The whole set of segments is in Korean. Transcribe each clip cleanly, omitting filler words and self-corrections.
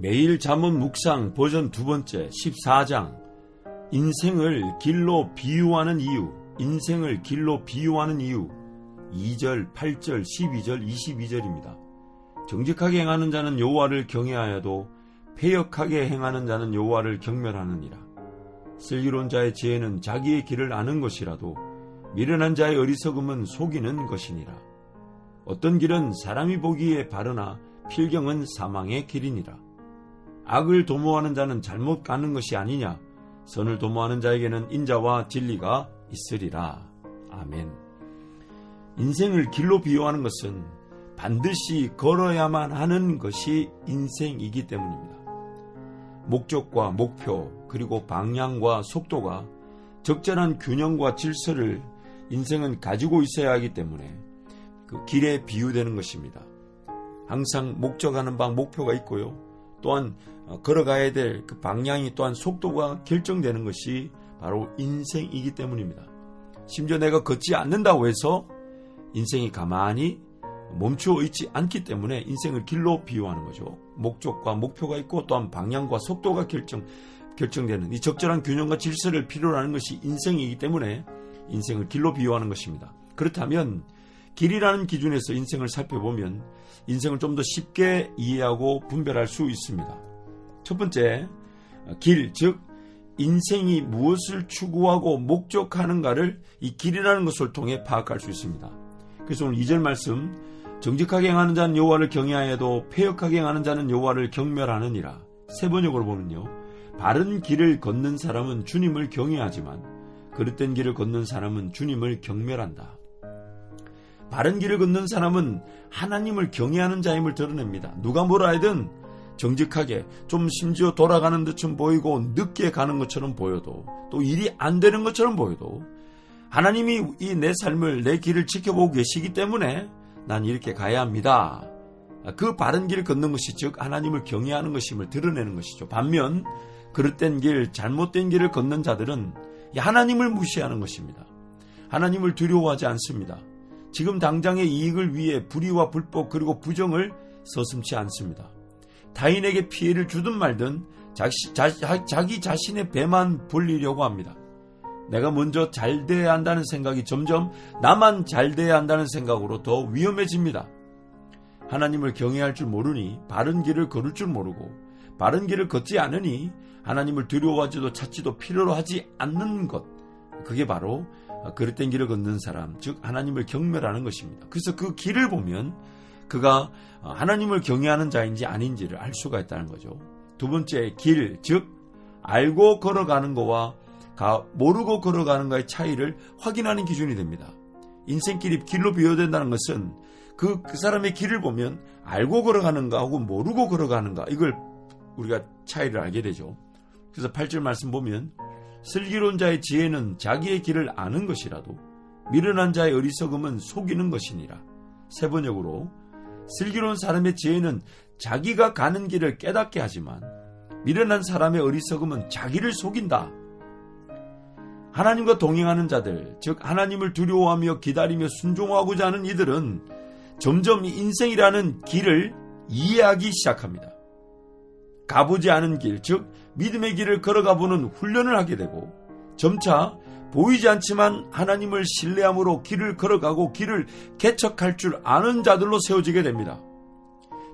매일 잠언 묵상 버전 2번째 14장 인생을 길로 비유하는 이유, 인생을 길로 비유하는 이유 2절, 8절, 12절, 22절입니다. 정직하게 행하는 자는 여호와를 경외하여도 패역하게 행하는 자는 여호와를 경멸하느니라. 슬기로운 자의 지혜는 자기의 길을 아는 것이라도 미련한 자의 어리석음은 속이는 것이니라. 어떤 길은 사람이 보기에 바르나 필경은 사망의 길이니라. 악을 도모하는 자는 잘못 가는 것이 아니냐. 선을 도모하는 자에게는 인자와 진리가 있으리라. 아멘. 인생을 길로 비유하는 것은 반드시 걸어야만 하는 것이 인생이기 때문입니다. 목적과 목표 그리고 방향과 속도가 적절한 균형과 질서를 인생은 가지고 있어야 하기 때문에 그 길에 비유되는 것입니다. 항상 목적하는 바 목표가 있고요. 또한 걸어가야 될 그 방향이 또한 속도가 결정되는 것이 바로 인생이기 때문입니다. 심지어 내가 걷지 않는다고 해서 인생이 가만히 멈추어 있지 않기 때문에 인생을 길로 비유하는 거죠. 목적과 목표가 있고 또한 방향과 속도가 결정되는 이 적절한 균형과 질서를 필요로 하는 것이 인생이기 때문에 인생을 길로 비유하는 것입니다. 그렇다면 길이라는 기준에서 인생을 살펴보면 인생을 좀 더 쉽게 이해하고 분별할 수 있습니다. 첫 번째, 길, 즉 인생이 무엇을 추구하고 목적하는가를 이 길이라는 것을 통해 파악할 수 있습니다. 그래서 오늘 2절 말씀, 정직하게 행하는 자는 여호와를 경외하여도 패역하게 행하는 자는 여호와를 경멸하느니라. 세 번역으로 보면요, 바른 길을 걷는 사람은 주님을 경외하지만 그릇된 길을 걷는 사람은 주님을 경멸한다. 바른 길을 걷는 사람은 하나님을 경외하는 자임을 드러냅니다. 누가 뭐라 하든 정직하게, 좀 심지어 돌아가는 듯좀 보이고 늦게 가는 것처럼 보여도, 또 일이 안 되는 것처럼 보여도 하나님이 이 내 삶을, 내 길을 지켜보고 계시기 때문에 난 이렇게 가야 합니다. 그 바른 길을 걷는 것이 즉 하나님을 경외하는 것임을 드러내는 것이죠. 반면 그릇된 길, 잘못된 길을 걷는 자들은 하나님을 무시하는 것입니다. 하나님을 두려워하지 않습니다. 지금 당장의 이익을 위해 불의와 불법 그리고 부정을 서슴지 않습니다. 타인에게 피해를 주든 말든 자기 자신의 배만 불리려고 합니다. 내가 먼저 잘 돼야 한다는 생각이 점점 나만 잘 돼야 한다는 생각으로 더 위험해집니다. 하나님을 경외할 줄 모르니 바른 길을 걸을 줄 모르고 바른 길을 걷지 않으니 하나님을 두려워하지도 찾지도 필요로 하지 않는 것, 그게 바로 그릇된 길을 걷는 사람, 즉 하나님을 경멸하는 것입니다. 그래서 그 길을 보면 그가 하나님을 경외하는 자인지 아닌지를 알 수가 있다는 거죠. 두 번째, 길, 즉 알고 걸어가는 것과 모르고 걸어가는 것의 차이를 확인하는 기준이 됩니다. 인생길이 길로 비유된다는 것은 그 사람의 길을 보면 알고 걸어가는가 혹은 모르고 걸어가는가, 이걸 우리가 차이를 알게 되죠. 그래서 8절 말씀 보면 슬기로운 자의 지혜는 자기의 길을 아는 것이라도 미련한 자의 어리석음은 속이는 것이니라. 세 번역으로 슬기로운 사람의 지혜는 자기가 가는 길을 깨닫게 하지만 미련한 사람의 어리석음은 자기를 속인다. 하나님과 동행하는 자들, 즉 하나님을 두려워하며 기다리며 순종하고자 하는 이들은 점점 인생이라는 길을 이해하기 시작합니다. 가보지 않은 길, 즉 믿음의 길을 걸어가보는 훈련을 하게 되고 점차 보이지 않지만 하나님을 신뢰함으로 길을 걸어가고 길을 개척할 줄 아는 자들로 세워지게 됩니다.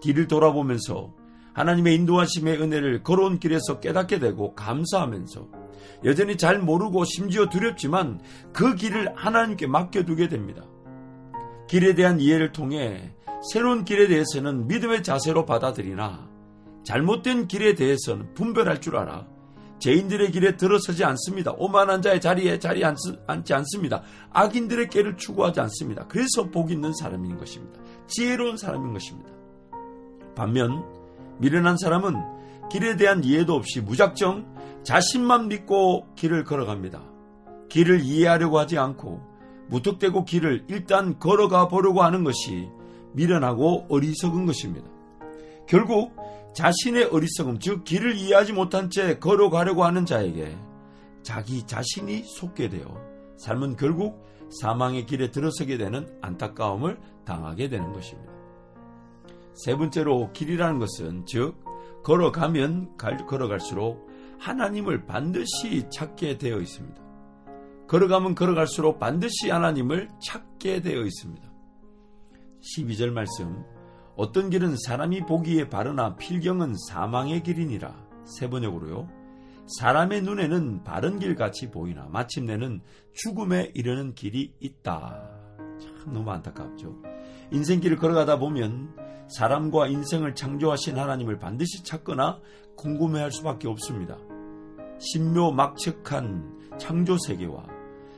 뒤를 돌아보면서 하나님의 인도하심의 은혜를 걸어온 길에서 깨닫게 되고 감사하면서 여전히 잘 모르고 심지어 두렵지만 그 길을 하나님께 맡겨두게 됩니다. 길에 대한 이해를 통해 새로운 길에 대해서는 믿음의 자세로 받아들이나 잘못된 길에 대해서는 분별할 줄 알아 죄인들의 길에 들어서지 않습니다. 오만한 자의 자리에 앉지 않습니다. 악인들의 길을 추구하지 않습니다. 그래서 복 있는 사람인 것입니다. 지혜로운 사람인 것입니다. 반면 미련한 사람은 길에 대한 이해도 없이 무작정 자신만 믿고 길을 걸어갑니다. 길을 이해하려고 하지 않고 무턱대고 길을 일단 걸어가 보려고 하는 것이 미련하고 어리석은 것입니다. 결국 자신의 어리석음, 즉 길을 이해하지 못한 채 걸어가려고 하는 자에게 자기 자신이 속게 되어 삶은 결국 사망의 길에 들어서게 되는 안타까움을 당하게 되는 것입니다. 세 번째로 길이라는 것은 즉 걸어가면 걸어갈수록 하나님을 반드시 찾게 되어 있습니다. 걸어가면 걸어갈수록 반드시 하나님을 찾게 되어 있습니다. 12절 말씀, 어떤 길은 사람이 보기에 바르나 필경은 사망의 길이니라. 세 번역으로요. 사람의 눈에는 바른 길같이 보이나 마침내는 죽음에 이르는 길이 있다. 참 너무 안타깝죠. 인생길을 걸어가다 보면 사람과 인생을 창조하신 하나님을 반드시 찾거나 궁금해할 수밖에 없습니다. 신묘막측한 창조세계와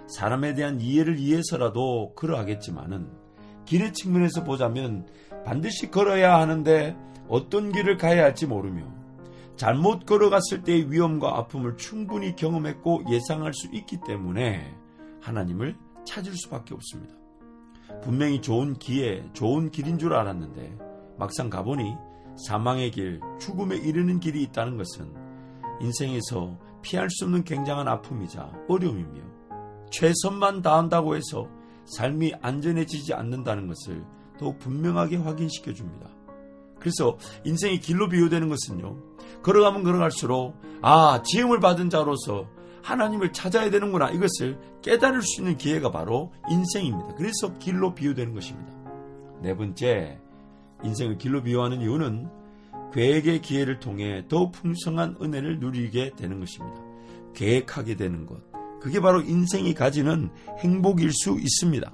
사람에 대한 이해를 위해서라도 그러하겠지만은 길의 측면에서 보자면 반드시 걸어야 하는데 어떤 길을 가야 할지 모르며 잘못 걸어갔을 때의 위험과 아픔을 충분히 경험했고 예상할 수 있기 때문에 하나님을 찾을 수밖에 없습니다. 분명히 좋은 길인 줄 알았는데 막상 가보니 사망의 길, 죽음에 이르는 길이 있다는 것은 인생에서 피할 수 없는 굉장한 아픔이자 어려움이며 최선만 다한다고 해서 삶이 안전해지지 않는다는 것을 더욱 분명하게 확인시켜 줍니다. 그래서 인생이 길로 비유되는 것은요, 걸어가면 걸어갈수록 지음을 받은 자로서 하나님을 찾아야 되는구나, 이것을 깨달을 수 있는 기회가 바로 인생입니다. 그래서 길로 비유되는 것입니다. 네 번째, 인생을 길로 비유하는 이유는 계획의 기회를 통해 더욱 풍성한 은혜를 누리게 되는 것입니다. 계획하게 되는 것, 그게 바로 인생이 가지는 행복일 수 있습니다.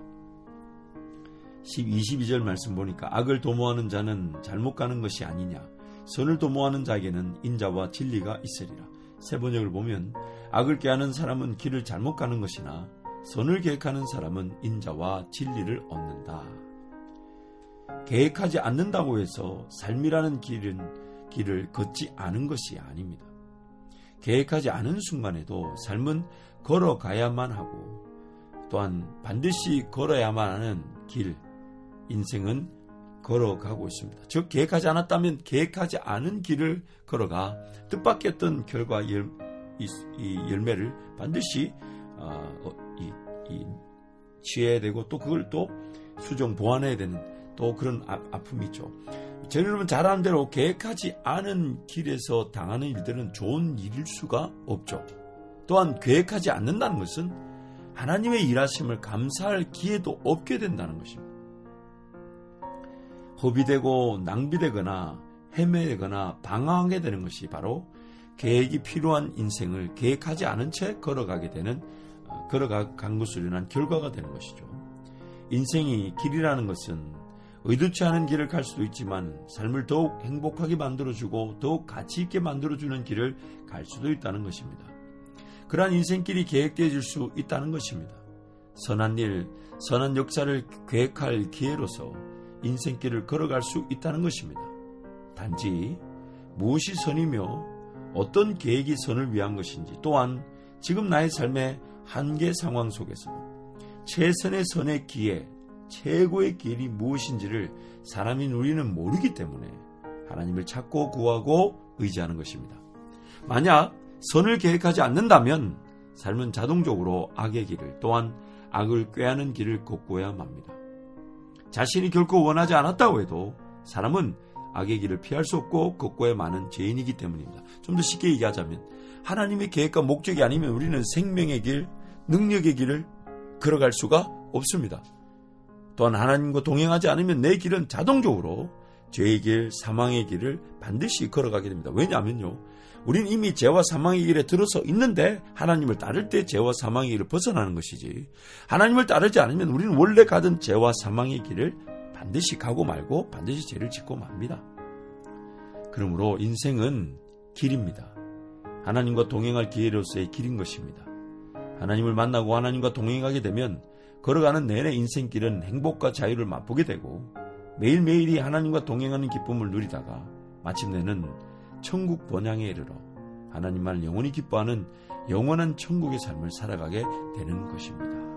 22절 말씀 보니까 악을 도모하는 자는 잘못 가는 것이 아니냐, 선을 도모하는 자에게는 인자와 진리가 있으리라. 세 번역을 보면 악을 꾀하는 사람은 길을 잘못 가는 것이나 선을 계획하는 사람은 인자와 진리를 얻는다. 계획하지 않는다고 해서 삶이라는 길을 걷지 않은 것이 아닙니다. 계획하지 않은 순간에도 삶은 걸어가야만 하고 또한 반드시 걸어야만 하는 길, 인생은 걸어가고 있습니다. 즉 계획하지 않았다면 계획하지 않은 길을 걸어가 뜻밖의 결과 이 열매를 반드시 취해야 되고 또 그걸 또 수정 보완해야 되는 또 그런 아픔이 있죠. 여러분 잘 아는 대로 계획하지 않은 길에서 당하는 일들은 좋은 일일 수가 없죠. 또한 계획하지 않는다는 것은 하나님의 일하심을 감사할 기회도 없게 된다는 것입니다. 허비되고 낭비되거나 헤매거나 방황하게 되는 것이 바로 계획이 필요한 인생을 계획하지 않은 채 걸어간 것으로 인한 결과가 되는 것이죠. 인생이 길이라는 것은 의도치 않은 길을 갈 수도 있지만 삶을 더욱 행복하게 만들어주고 더욱 가치 있게 만들어주는 길을 갈 수도 있다는 것입니다. 그러한 인생길이 계획되어질 수 있다는 것입니다. 선한 일, 선한 역사를 계획할 기회로서 인생길을 걸어갈 수 있다는 것입니다. 단지 무엇이 선이며 어떤 계획이 선을 위한 것인지, 또한 지금 나의 삶의 한계 상황 속에서 최선의 선의 기회, 최고의 길이 무엇인지를 사람이 우리는 모르기 때문에 하나님을 찾고 구하고 의지하는 것입니다. 만약 선을 계획하지 않는다면 삶은 자동적으로 악의 길을, 또한 악을 꾀하는 길을 걷고야 맙니다. 자신이 결코 원하지 않았다고 해도 사람은 악의 길을 피할 수 없고 걷고야 마는 죄인이기 때문입니다. 좀 더 쉽게 얘기하자면 하나님의 계획과 목적이 아니면 우리는 생명의 길, 능력의 길을 걸어갈 수가 없습니다. 또한 하나님과 동행하지 않으면 내 길은 자동적으로 죄의 길, 사망의 길을 반드시 걸어가게 됩니다. 왜냐하면요, 우리는 이미 죄와 사망의 길에 들어서 있는데 하나님을 따를 때 죄와 사망의 길을 벗어나는 것이지, 하나님을 따르지 않으면 우리는 원래 가던 죄와 사망의 길을 반드시 가고 말고 반드시 죄를 짓고 맙니다. 그러므로 인생은 길입니다. 하나님과 동행할 기회로서의 길인 것입니다. 하나님을 만나고 하나님과 동행하게 되면 걸어가는 내내 인생길은 행복과 자유를 맛보게 되고 매일매일이 하나님과 동행하는 기쁨을 누리다가 마침내는 천국 번향에 이르러 하나님만을 영원히 기뻐하는 영원한 천국의 삶을 살아가게 되는 것입니다.